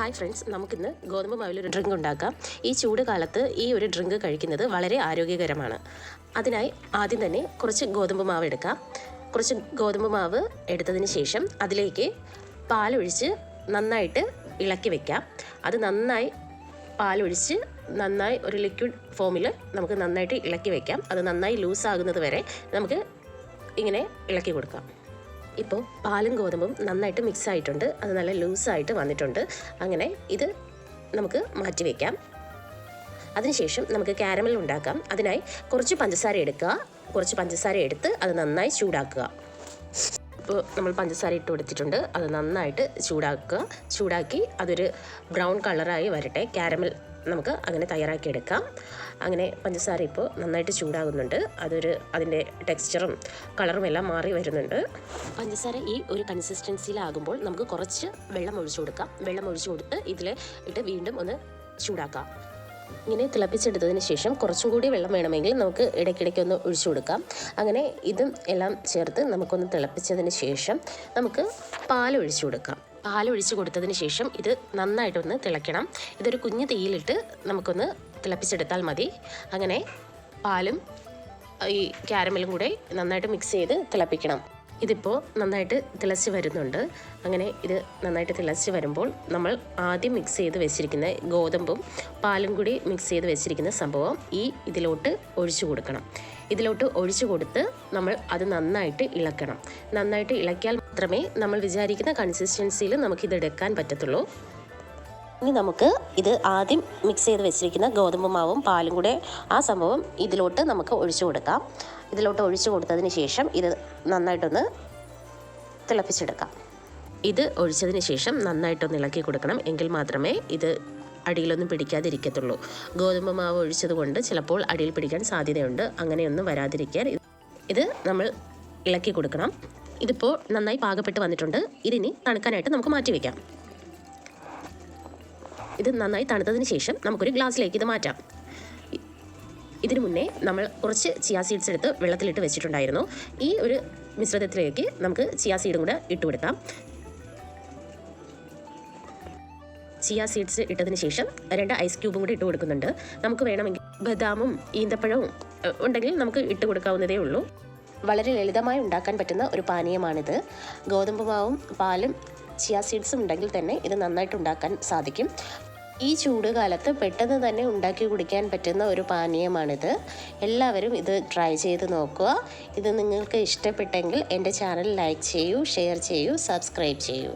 Hi friends, നമുക്കിന്ന് ഗോതമ്പ് മാവിലൊരു drink ഉണ്ടാക്കാം. ഈ ചൂട് കാലത്ത് ഈ ഒരു ഡ്രിങ്ക് കഴിക്കുന്നത് വളരെ ആരോഗ്യകരമാണ്. അതിനായി ആദ്യം തന്നെ കുറച്ച് ഗോതമ്പ് മാവ് എടുക്കാം. കുറച്ച് ഗോതമ്പ് മാവ് എടുത്തതിന് ശേഷം അതിലേക്ക് പാലൊഴിച്ച് നന്നായിട്ട് ഇളക്കി വയ്ക്കാം. അത് പാലൊഴിച്ച് നന്നായി ഒരു ലിക്വിഡ് ഫോമിൽ നമുക്ക് നന്നായിട്ട് ഇളക്കി വയ്ക്കാം. അത് നന്നായി ലൂസാകുന്നത് വരെ നമുക്ക് ഇങ്ങനെ ഇളക്കി കൊടുക്കാം. ഇപ്പോൾ പാലും ഗോതമ്പും നന്നായിട്ട് മിക്സ് ആയിട്ടുണ്ട്. അത് നല്ല ലൂസായിട്ട് വന്നിട്ടുണ്ട്. അങ്ങനെ ഇത് നമുക്ക് മാറ്റി വയ്ക്കാം. അതിനുശേഷം നമുക്ക് കാരമൽ ഉണ്ടാക്കാം. അതിനായി കുറച്ച് പഞ്ചസാര എടുക്കുക. കുറച്ച് പഞ്ചസാര എടുത്ത് അത് നന്നായി ചൂടാക്കുക. ഇപ്പോൾ നമ്മൾ പഞ്ചസാര ഇട്ട് കൊടുത്തിട്ടുണ്ട്. അത് നന്നായിട്ട് ചൂടാക്കി അതൊരു ബ്രൗൺ കളറായി വരട്ടെ. കാരമൽ നമുക്ക് അങ്ങനെ തയ്യാറാക്കിയെടുക്കാം. അങ്ങനെ പഞ്ചസാര ഇപ്പോൾ നന്നായിട്ട് ചൂടാകുന്നുണ്ട്. അതിൻ്റെ ടെക്സ്ചറും കളറും എല്ലാം മാറി വരുന്നുണ്ട്. പഞ്ചസാര ഈ ഒരു കൺസിസ്റ്റൻസിയിലാകുമ്പോൾ നമുക്ക് കുറച്ച് വെള്ളം ഒഴിച്ചു കൊടുക്കാം. വെള്ളം ഒഴിച്ചു കൊടുത്ത് ഇട്ട് വീണ്ടും ഒന്ന് ചൂടാക്കാം. ഇങ്ങനെ തിളപ്പിച്ചെടുത്തതിന് ശേഷം കുറച്ചും കൂടി വെള്ളം വേണമെങ്കിൽ നമുക്ക് ഇടയ്ക്കിടയ്ക്ക് ഒന്ന് ഒഴിച്ചു കൊടുക്കാം. അങ്ങനെ ഇതും എല്ലാം ചേർത്ത് നമുക്കൊന്ന് തിളപ്പിച്ചതിന് ശേഷം നമുക്ക് പാലൊഴിച്ചു കൊടുക്കാം. പാലൊഴിച്ച് കൊടുത്തതിന് ശേഷം ഇത് നന്നായിട്ടൊന്ന് തിളയ്ക്കണം. ഇതൊരു കുഞ്ഞു തീയിലിട്ട് നമുക്കൊന്ന് തിളപ്പിച്ചെടുത്താൽ മതി. അങ്ങനെ പാലും ഈ കാരമലും കൂടെ നന്നായിട്ട് മിക്സ് ചെയ്ത് തിളപ്പിക്കണം. ഇതിപ്പോൾ നന്നായിട്ട് തിളച്ച് വരുന്നുണ്ട്. അങ്ങനെ ഇത് നന്നായിട്ട് തിളച്ച് വരുമ്പോൾ നമ്മൾ ആദ്യം മിക്സ് ചെയ്ത് വെച്ചിരിക്കുന്ന ഗോതമ്പും പാലും കൂടി മിക്സ് ചെയ്ത് വെച്ചിരിക്കുന്ന സംഭവം ഇതിലോട്ട് ഒഴിച്ചു കൊടുക്കണം. ഇതിലോട്ട് ഒഴിച്ചു കൊടുത്ത് നമ്മൾ അത് നന്നായിട്ട് ഇളക്കണം. നന്നായിട്ട് ഇളക്കിയാൽ മാത്രമേ നമ്മൾ വിചാരിക്കുന്ന കൺസിസ്റ്റൻസിയിൽ നമുക്കിത് എടുക്കാൻ പറ്റത്തുള്ളൂ. ഇനി നമുക്ക് ഇത് ആദ്യം മിക്സ് ചെയ്ത് വെച്ചിരിക്കുന്ന ഗോതമ്പ് മാവും പാലും കൂടെ ആ സംഭവം ഇതിലോട്ട് നമുക്ക് ഒഴിച്ചു കൊടുക്കാം. ഇതിലോട്ട് ഒഴിച്ചു കൊടുത്തതിന് ശേഷം ഇത് നന്നായിട്ടൊന്ന് തിളപ്പിച്ചെടുക്കാം. ഇത് ഒഴിച്ചതിന് ശേഷം നന്നായിട്ടൊന്ന് ഇളക്കി കൊടുക്കണം. എങ്കിൽ മാത്രമേ ഇത് അടിയിലൊന്നും പിടിക്കാതിരിക്കത്തുള്ളൂ. ഗോതമ്പ് മാവ് ഒഴിച്ചത് കൊണ്ട് ചിലപ്പോൾ അടിയിൽ പിടിക്കാൻ സാധ്യതയുണ്ട്. അങ്ങനെയൊന്നും വരാതിരിക്കാൻ ഇത് നമ്മൾ ഇളക്കി കൊടുക്കണം. ഇതിപ്പോൾ നന്നായി പാകപ്പെട്ട് വന്നിട്ടുണ്ട്. ഇതിനി തണുക്കാനായിട്ട് നമുക്ക് മാറ്റി വയ്ക്കാം. ഇത് നന്നായി തണുത്തതിന് ശേഷം നമുക്കൊരു ഗ്ലാസ്സിലേക്ക് ഇത് മാറ്റാം. ഇതിനു മുന്നേ നമ്മൾ കുറച്ച് ചിയാ സീഡ്സ് എടുത്ത് വെള്ളത്തിലിട്ട് വെച്ചിട്ടുണ്ടായിരുന്നു. ഈ ഒരു മിശ്രിതത്തിലേക്ക് നമുക്ക് ചിയാ സീഡും കൂടെ ഇട്ട് കൊടുക്കാം. ചിയാ സീഡ്സ് ഇട്ടതിന് ശേഷം 2 ഐസ് ക്യൂബും കൂടി ഇട്ട് കൊടുക്കുന്നുണ്ട്. നമുക്ക് വേണമെങ്കിൽ ബദാമും ഈന്തപ്പഴവും ഉണ്ടെങ്കിൽ നമുക്ക് ഇട്ട് കൊടുക്കാവുന്നതേ ഉള്ളൂ. വളരെ ലളിതമായി ഉണ്ടാക്കാൻ പറ്റുന്ന ഒരു പാനീയമാണിത്. ഗോതമ്പ് മാവും പാലും ചിയാ സീഡ്സും ഉണ്ടെങ്കിൽ തന്നെ ഇത് നന്നായിട്ട് ഉണ്ടാക്കാൻ സാധിക്കും. ഈ ചൂട് കാലത്ത് പെട്ടെന്ന് തന്നെ ഉണ്ടാക്കി കുടിക്കാൻ പറ്റുന്ന ഒരു പാനീയമാണിത്. എല്ലാവരും ഇത് ട്രൈ ചെയ്ത് നോക്കുക. ഇത് നിങ്ങൾക്ക് ഇഷ്ടപ്പെട്ടെങ്കിൽ എൻ്റെ ചാനൽ ലൈക്ക് ചെയ്യൂ, ഷെയർ ചെയ്യൂ, സബ്സ്ക്രൈബ് ചെയ്യൂ.